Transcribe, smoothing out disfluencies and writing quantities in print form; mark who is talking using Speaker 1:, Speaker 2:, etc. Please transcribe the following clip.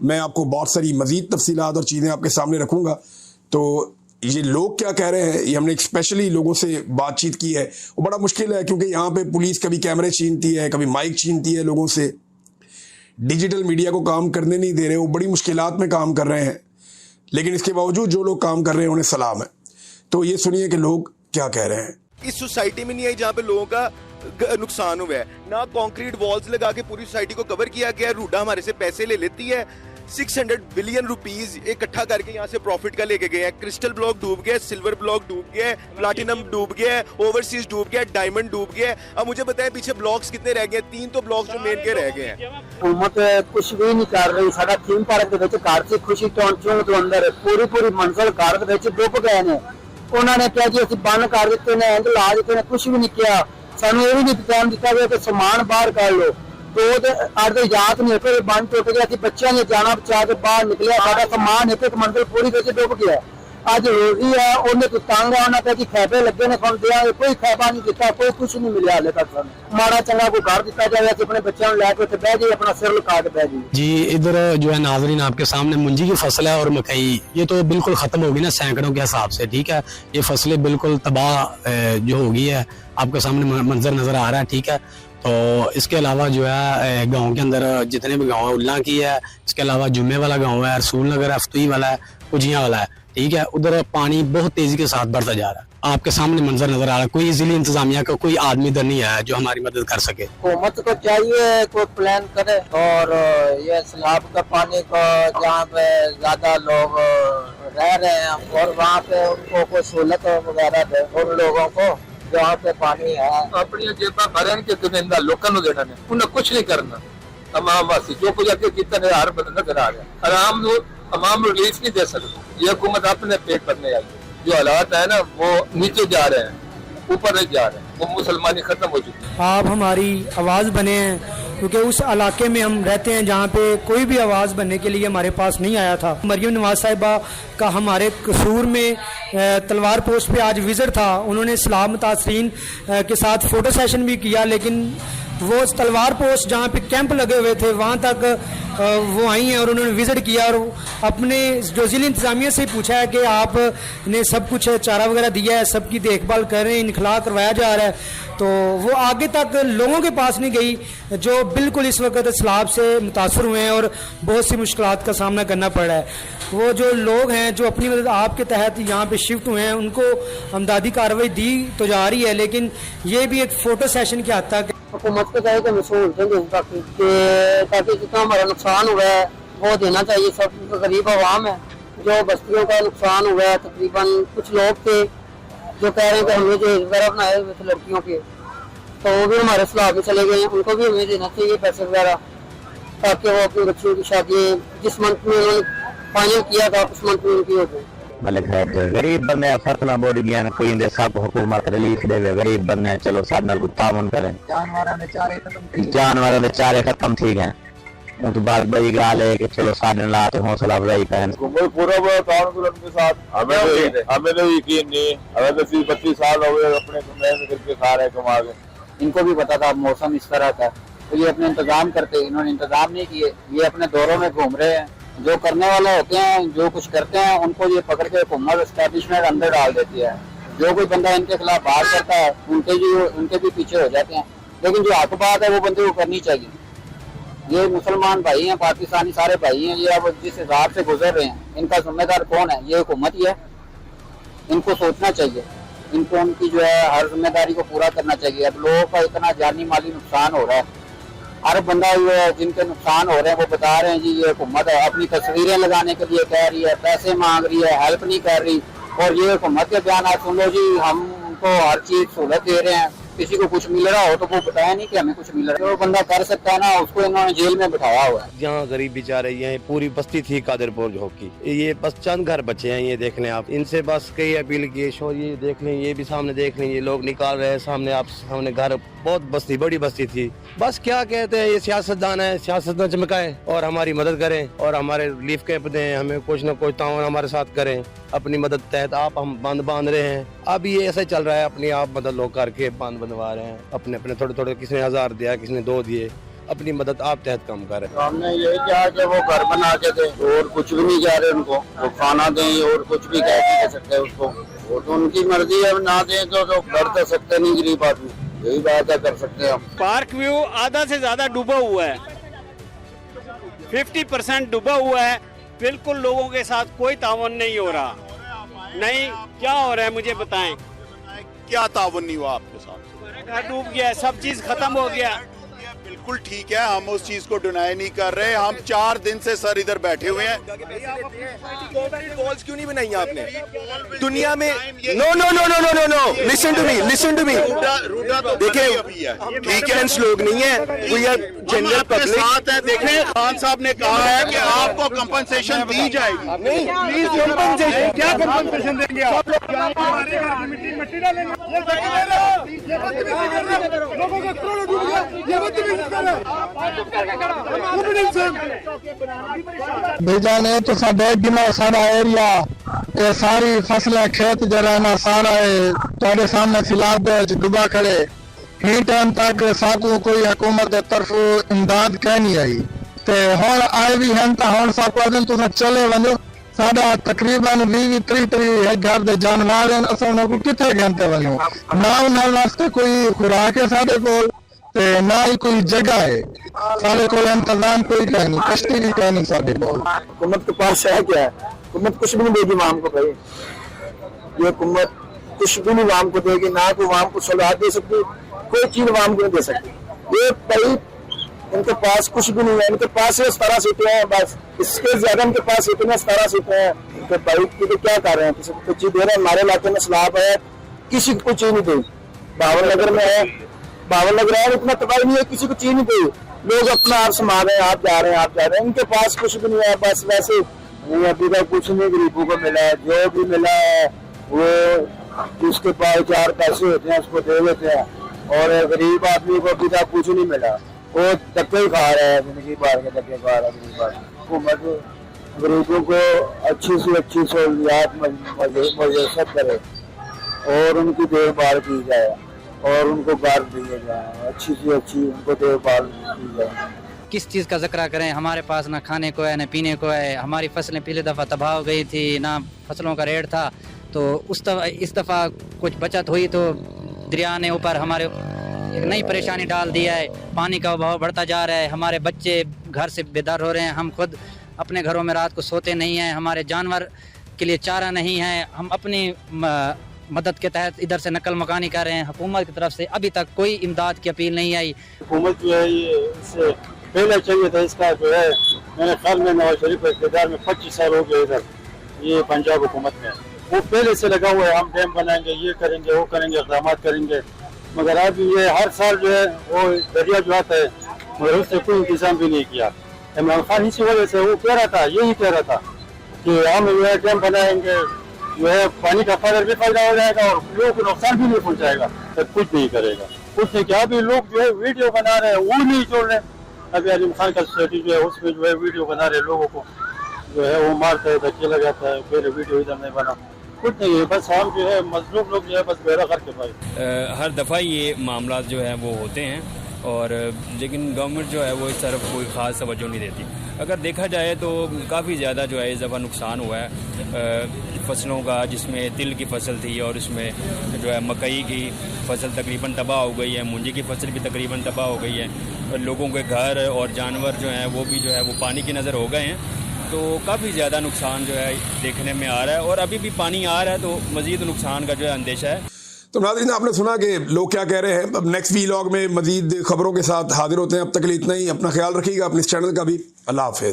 Speaker 1: मैं आपको बहुत सारी मज़ीद तफसीलात और चीज़ें आपके सामने रखूँगा। तो ये लोग क्या कह रहे हैं, ये हमने स्पेशली लोगों से बातचीत की है। वो बड़ा मुश्किल है क्योंकि यहाँ पे पुलिस कभी कैमरे छीनती है, कभी माइक छीनती है लोगों से, डिजिटल मीडिया को काम करने नहीं दे रहे, वो बड़ी मुश्किलात में काम कर रहे हैं। लेकिन इसके बावजूद जो लोग काम कर रहे हैं उन्हें सलाम है। तो ये सुनिए कि लोग क्या कह रहे हैं।
Speaker 2: इस सोसाइटी में नहीं आई जहाँ पे लोगों का नुकसान हुआ है, ना कंक्रीट वॉल्स लगा के पूरी सोसाइटी को कवर किया गया। रूडा हमारे से पैसे ले लेती है, 600 बिलियन रुपीस इकट्ठा करके यहाँ से प्रॉफिट का लेके गए हैं। क्रिस्टल ब्लॉक डूब गया, सिल्वर ब्लॉक डूब गया, प्लैटिनम डूब गया, ओवरसीज डूब गया, डायमंड डूब गया। अब मुझे बताएं पीछे ब्लॉक्स कितने रह गए? 3 तो ब्लॉक्स जो मेन के रह गए हैं।
Speaker 3: हुकूमत कुछ भी नहीं कर रही। साडा थीम पार्क के घर से खुशी टोंचों तो अंदर पूरी मंजिल घर के डुब गए ने। उन्होंने क्या जी असं बंद कर दिते ने, इंज ला दिते ने, कुछ भी नहीं किया। सानू ये भी नहीं टाइम दिता गया कि समान बाहर कर लो। तो अगर याद नहीं होता बंद टुट गया, बच्चों ने जाना बचा के बाहर निकलिया, सारा सामान एक मंजिल पूरी डुब गया। अज रोजी है उन्हें तो तंग है, उन्हें जी खैबे लगे ने सुन दिया, कोई खैबा नहीं दिता, कोई कुछ नहीं मिला हाले तक। माड़ा चंगा कोई घर दिता जाए, अपने बच्चों को लैके उत्ते बह जाइए, अपना सिर लुका के बह जाइए
Speaker 4: जी। इधर जो है नाज़रीन आपके सामने मुंजी की फसल है और मकई, ये तो बिल्कुल खत्म होगी ना सैकड़ों के हिसाब से, ठीक है। ये फसलें बिल्कुल तबाह जो हो गई है, आपके सामने मंजर नजर आ रहा है, ठीक है। तो इसके अलावा जो है गांव के अंदर जितने भी गांव है, उल्ला की है, इसके अलावा जुम्मे वाला गांव है, रसूल नगर है, अफ्तुई वाला है, कुजियां वाला है, ठीक है। उधर पानी बहुत तेजी के साथ बढ़ता जा रहा है, आपके सामने मंजर नजर आ रहा है। कोई जिले इंतजामिया का कोई आदमी इधर नहीं आया जो हमारी मदद कर सके।
Speaker 3: हुकूमत को चाहिए कोई प्लान करे और ये सैलाब का पानी को जहाँ पे ज्यादा लोग रह रहे हैं और वहाँ पे उनको कोई सहूलत वगैरह दे उन लोगों को जहाँ पे पानी है।
Speaker 5: अपनी जेबा भरन के दुनिया लोगों को देना है, उन्हें कुछ नहीं करना। तमाम वासी जो कुछ आगे कितना हर बंदा नजर आ रहा है, आराम रिलीफ नहीं दे सकते। ये हुकूमत अपने पेट भरने आई है। जो हालात है ना वो नीचे जा रहे हैं, ऊपर नहीं जा रहे हैं, वो मुसलमानी खत्म हो चुकी है।
Speaker 6: आप हमारी आवाज़ बने हैं क्योंकि उस इलाके में हम रहते हैं जहाँ पे कोई भी आवाज़ बनने के लिए हमारे पास नहीं आया था। मरियम नवाज साहिबा का हमारे कसूर में तलवार पोस्ट पे आज विजिट था, उन्होंने सलाम मुतासरीन के साथ फ़ोटो सेशन भी किया, लेकिन वो तलवार पोस्ट जहाँ पे कैंप लगे हुए थे वहाँ तक वो आई हैं और उन्होंने विजिट किया और अपने जो ज़िले इंतज़ामिया से पूछा है कि आपने सब कुछ चारा वगैरह दिया है, सबकी देखभाल कर रहे हैं, इनखला करवाया जा रहा है। तो वो आगे तक लोगों के पास नहीं गई जो बिल्कुल इस वक्त सैलाब से मुतासर हुए हैं और बहुत सी मुश्किलात का सामना करना पड़ रहा है। वो जो लोग हैं जो अपनी मदद आपके तहत यहाँ पे शिफ्ट हुए हैं उनको अमदादी कार्रवाई दी तो जा रही है, लेकिन ये भी एक फ़ोटो सेशन के हद तक
Speaker 3: हुकूमत को चाहिए कि सहूलतें दें ताकि जितना हमारा नुकसान हुआ है वो देना चाहिए। सब गरीब आवाम है, जो बस्तियों का नुकसान हुआ है, तकरीबन कुछ लोग थे जो कह रहे हैं कि हमें जो वगैरह बनाए हुए थे लड़कियों के, तो वो भी हमारे सलाब में चले गए हैं, उनको भी हमें देना चाहिए पैसे वगैरह, ताकि वो अपनी बच्चियों की शादी जिस मंथ में उन्होंने फाइनल किया था उस मंथ में उनकी हो गई।
Speaker 7: गरीब बंदे फसला बोरी गया कोई इंदे सब हुकूमत रिलीफ देवे, गरीब बंदे चलो साथ नाल ताउन करें। जानवरों ने चारे खत्म थी गए, तो बात बड़ी गाल है कि चलो साथ लाते हौसला अफजाई करें।
Speaker 5: पूरा काउंसिल के साथ हमें तो यकीन नहीं, हमें तो 30-32 साल हो गए अपने मेहनत करके खा रहे कमा के।
Speaker 3: इनको भी पता था मौसम इस तरह का, तो ये अपने इंतजाम करते, इन्होंने इंतजाम नहीं किए, ये अपने दौरों में घूम रहे हैं। जो करने वाले होते हैं, जो कुछ करते हैं, उनको ये पकड़ के हुकूमत एस्टैब्लिशमेंट अंदर डाल देती है। जो कोई बंदा इनके खिलाफ बात करता है उनके भी पीछे हो जाते हैं, लेकिन जो हक बात है वो बंदे को करनी चाहिए। ये मुसलमान भाई हैं, पाकिस्तानी सारे भाई हैं, ये अब जिस हिसाब से गुजर रहे हैं, इनका जिम्मेदार कौन है? ये हुकूमत ही है। इनको सोचना चाहिए, इनको उनकी जो है हर जिम्मेदारी को पूरा करना चाहिए। अब लोगों का इतना जानी माली नुकसान हो रहा है, हर बंदा जिनके नुकसान हो रहे हैं वो बता रहे हैं जी ये हुकूमत है, अपनी तस्वीरें लगाने के लिए कह रही है, पैसे मांग रही है, हेल्प नहीं कर रही। और ये हुकूमत के बयान सुन लो जी, हमको हर चीज सहूलत दे रहे हैं, किसी को कुछ मिल रहा हो तो वो बताया नहीं कि हमें कुछ मिल रहा है। जो बंदा कर सकता है ना, उसको इन्होंने जेल में बिठाया हुआ है।
Speaker 8: जहाँ गरीब बेचारे ये पूरी बस्ती थी कादरपुर झोंकी, ये बस चंद घर बचे हैं, ये देख लें आप। इनसे बस कई अपील की, शो ये देख लें, ये भी सामने देख लें, ये लोग निकाल रहे हैं सामने आप सामने घर, बहुत बस्ती बड़ी बस्ती थी। बस क्या कहते हैं, ये सियासतदान है, सियासत न चमकाएं और हमारी मदद करें और हमारे रिलीफ कैंप दें, हमें कुछ न कुछ ताउन हमारे साथ करें अपनी मदद तहत। आप हम बांध रहे हैं, अब ये ऐसा चल रहा है, अपनी आप मदद लोग करके बांध बंधवा रहे हैं अपने थोड़े थोड़े, किसी ने 1000 दिया, किसी ने 2 दिए, अपनी मदद आप तहत कम करें।
Speaker 3: हमने यही कहा कि वो घर बना के दे और कुछ भी नहीं कह रहे उनको, वो खाना दें और कुछ भी कह सकते हैं उसको, वो तो उनकी मर्जी है, ना दें तो कर तो सकते नहीं गरीब आदमी, यही बात है, कर सकते हैं हम।
Speaker 9: पार्क व्यू आधा से ज्यादा डूबा हुआ है, 50% डूबा हुआ है, बिल्कुल लोगों के साथ कोई तावन नहीं हो रहा। नहीं, क्या हो रहा है मुझे बताएं।
Speaker 10: क्या तावन नहीं हुआ आपके साथ?
Speaker 9: घर डूब गया, सब चीज खत्म हो गया।
Speaker 10: बिल्कुल ठीक है, हम उस चीज को डिनाई नहीं कर रहे। हम 4 दिन से सर इधर बैठे हुए हैं।
Speaker 2: वॉल्स क्यों नहीं बनाई आपने दुनिया में? No no no no no no no, listen to me, listen to me. देखिए, वीकेंड्स लोग नहीं है, वी आर जनरल पब्लिक
Speaker 10: साथ है। देखें, खान साहब ने कहा है कि आपको कंपनसेशन दी जाएगी।
Speaker 2: नहीं, प्लीज कंपनसेशन, क्या कंपनसेशन देंगे आप?
Speaker 11: मिट्टी डालेंगे, लोगों का करोड़ों डूब गया, ये
Speaker 12: भेजा ने तो साढ़े गिना सारा एरिया, ये सारी फसलें खेत जरा ना सारा है सामने फिलहाल डूबा खड़े। ही टाइम तक साकू कोई हुकूमत तरफ इमदाद कह नहीं आई, ते हुण आए भी हैं तो हुण साकू दिन तुम चले वञो। साडा तकरीबन 20-30 घर दे जानवर हैं, असां उन्हां को किथे गंते वञो, ना उन्हां वास्ते कोई खुराक है साडे कोल, ना ही कोई जगह है, सारे को इंतजाम कोई कह नहीं, कश्ती भी कह नहीं साढ़े को।
Speaker 3: हुकूमत के पास है क्या है? हुकूमत कुछ भी नहीं देगी वाम को भाई, ये हुकूमत कुछ भी नहीं वाम को देगी, ना तो वाम को सलाह दे सकती, कोई चीज वाम को नहीं दे सकती। ये भाई इनके पास कुछ भी नहीं है, इनके पास 17 सीटें हैं बस, इसके ज्यादा इनके पास इतने 17 सीटें हैं। इनके भाई तो क्या कर रहे हैं, किसी को चीज दे रहे हैं? हमारे इलाके में सलाब है, किसी को चीज नहीं दी। बावन नगर में है, बावन नगर है, इतना तबाही नहीं है, किसी को चीज नहीं दी। लोग अपना आप संभाल रहे हैं, आप जा रहे हैं, आप जा रहे हैं, इनके पास कुछ भी नहीं है, बस वैसे नहीं। अभी तक कुछ नहीं गरीबों को मिला है, जो भी मिला है वो जिसके पास 4 पैसे होते हैं उसको दे देते हैं, और गरीब आदमी को अभी तक कुछ नहीं मिला, वो धक्के ही खा रहा है, जिंदगी भर के धक्के खा रहा है गरीब आदमी। हुकूमत गरीबों को अच्छी से अच्छी सहूलियात मुयसर करे और उनकी देखभाल की जाए और उनको घर दिए जाए, अच्छी से अच्छी उनको देखभाल की जाए।
Speaker 13: किस चीज़ का जिक्र करें, हमारे पास ना खाने को है, ना पीने को है। हमारी फसलें पिछली दफ़ा तबाह हो गई थी, ना फसलों का रेट था, तो इस दफ़ा कुछ बचत हुई तो दरिया ने ऊपर हमारे एक नई परेशानी डाल दिया है। पानी का बहाव बढ़ता जा रहा है, हमारे बच्चे घर से बेदर हो रहे हैं, हम खुद अपने घरों में रात को सोते नहीं हैं, हमारे जानवर के लिए चारा नहीं है। हम अपनी मदद के तहत इधर से नकल मकानी कर रहे हैं। हुकूमत की तरफ से अभी तक कोई इमदाद की अपील नहीं आई।
Speaker 3: हुकूमत जो है ये इससे पहले चाहिए था, इसका जो है मेरे ख्याल में नवाज शरीफ के इक़्तिदार में 25 साल हो गए इधर, ये पंजाब हुकूमत में वो पहले से लगा हुआ है, हम डैम बनाएंगे, ये करेंगे, वो करेंगे, इक़दाम करेंगे, मगर अब ये हर साल जो है वो दरिया जो आता है मगर उससे कोई इंतजाम भी नहीं किया। इमरान खान इसी वजह से वो कह रहा था, यही कह रहा था कि हम जो है डैम बनाएंगे, जो है पानी का भी फायदा हो जाएगा और लोगों को नुकसान भी नहीं पहुंचाएगा, तो कुछ नहीं करेगा। कुछ नहीं किया। अभी लोग जो है वीडियो बना रहे हैं, वो नहीं छोड़ रहे। अभी आजम खान का स्ट्रेटजी जो है उसमें जो है वीडियो बना रहे, लोगों को जो है वो मारता है, धक्के लगाता है, फिर वीडियो इधर नहीं बना, कुछ नहीं है। बस हम जो है मजलूम लोग जो है बस बेरा करके भाई
Speaker 14: हर दफ़ा ये मामला जो है वो होते हैं, और लेकिन गवर्नमेंट जो है वो इस तरफ कोई ख़ास तवज्जो नहीं देती। अगर देखा जाए तो काफ़ी ज़्यादा जो है इस दफ़ा नुकसान हुआ है फसलों का, जिसमें तिल की फसल थी और इसमें जो है मकई की फसल तकरीबन तबाह हो गई है, मूंजी की फसल भी तकरीबन तबाह हो गई है। लोगों के घर और जानवर जो हैं वो भी जो है वो पानी की नज़र हो गए हैं, तो काफ़ी ज़्यादा नुकसान जो है देखने में आ रहा है, और अभी भी पानी आ रहा है तो मज़ीद नुकसान का जो है अंदेशा है।
Speaker 1: तो नाज़रीन, आपने सुना कि लोग क्या कह रहे हैं। अब नेक्स्ट वीलॉग में मज़ीद खबरों के साथ हाजिर होते हैं। अब तक के लिए इतना ही। अपना ख्याल रखिएगा, अपने इस चैनल का भी। अल्लाह हाफ़िज़।